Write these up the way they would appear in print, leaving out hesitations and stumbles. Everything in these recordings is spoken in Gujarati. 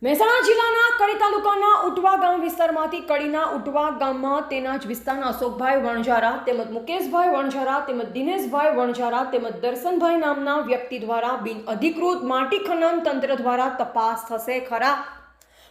મહેસાણા જિલ્લાના કડી તાલુકાના ઉટવા ગામ વિસ્તારમાંથી કડીના ઉટવા ગામમાં તેના જ વિસ્તારના અશોકભાઈ વણઝારા તેમજ મુકેશભાઈ વણઝારા તેમજ દિનેશભાઈ વણઝારા તેમજ દર્શનભાઈ નામના વ્યક્તિ દ્વારા બિનઅધિકૃત માટી ખનન તંત્ર દ્વારા તપાસ થશે ખરા?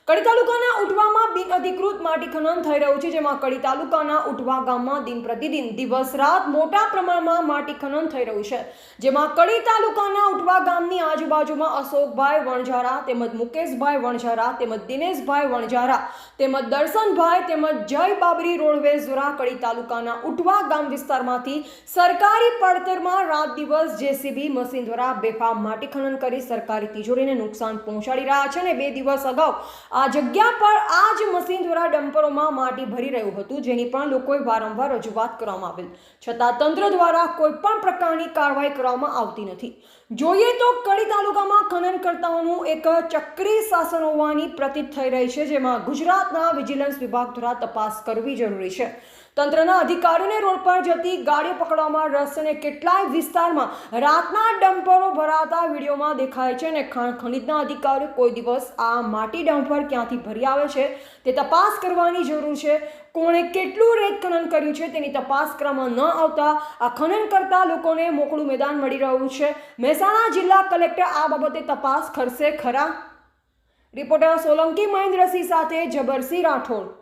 કડી તાલુકાના ઉટવામાં બિનઅધિકૃત માટી ખનન થઈ રહ્યું છે, જેમાં કડી તાલુકાના ઉટવા ગામમાં દિન પ્રતિદિન દિવસ રાત મોટા પ્રમાણમાં માટી ખનન થઈ રહ્યું છે, જેમાં કડી તાલુકાના ઉટવા ગામની આજુબાજુમાં અશોકભાઈ વણઝારા તેમજ મુકેશભાઈ વણઝારા તેમજ દિનેશભાઈ વણઝારા તેમજ દર્શનભાઈ તેમજ જય બાબરી રોડવેઝ દ્વારા કડી તાલુકાના ઉટવા ગામ વિસ્તારમાંથી સરકારી પડતરમાં રાત દિવસ જેસીબી મશીન દ્વારા બેફામ માટી ખનન કરી સરકારી તિજોરીને નુકસાન પહોંચાડી રહ્યા છે. અને 2 દિવસ અગાઉ આ જગ્યા પર આ જ મશીન દ્વારા ડમ્પરોમાં માટી ભરી રહ્યું હતું, જેની પણ લોકોએ વારંવાર રજૂઆત કરવામાં આવેલ છતાં તંત્ર દ્વારા કોઈ પણ પ્રકારની કાર્યવાહી કરવામાં આવતી નથી. જોઈએ તો કડી તાલુકામાં ખનનકર્તાઓનું એક ચક્રી શાસન હોવાની પ્રતીત થઈ રહી છે, જેમાં ગુજરાતના વિજિલન્સ વિભાગ દ્વારા તપાસ કરવી જરૂરી છે. તંત્રના અધિકારીઓને રોડ પર જતી ગાડીઓ પકડવામાં રસ છે અને કેટલાય વિસ્તારમાં રાતના ડમ્પરો ભરાતા વિડીયોમાં દેખાય છે. અને ખાણ ખનીજના અધિકારીઓ કોઈ દિવસ આ માટી ડમ્પર ક્યાંથી ભરી આવે છે તે તપાસ કરવાની જરૂર છે. કોણે કેટલું રેત ખનન કર્યું છે તેની તપાસ કરવામાં ન આવતા આ ખનન કરતા લોકોને મોકળું મેદાન મળી રહ્યું છે. મહેસાણા જિલ્લા કલેક્ટર આ બાબતે તપાસ કરશે ખરા? રિપોર્ટર સોલંકી મહેન્દ્રસિંહ સાથે જબરસિંહ રાઠોડ.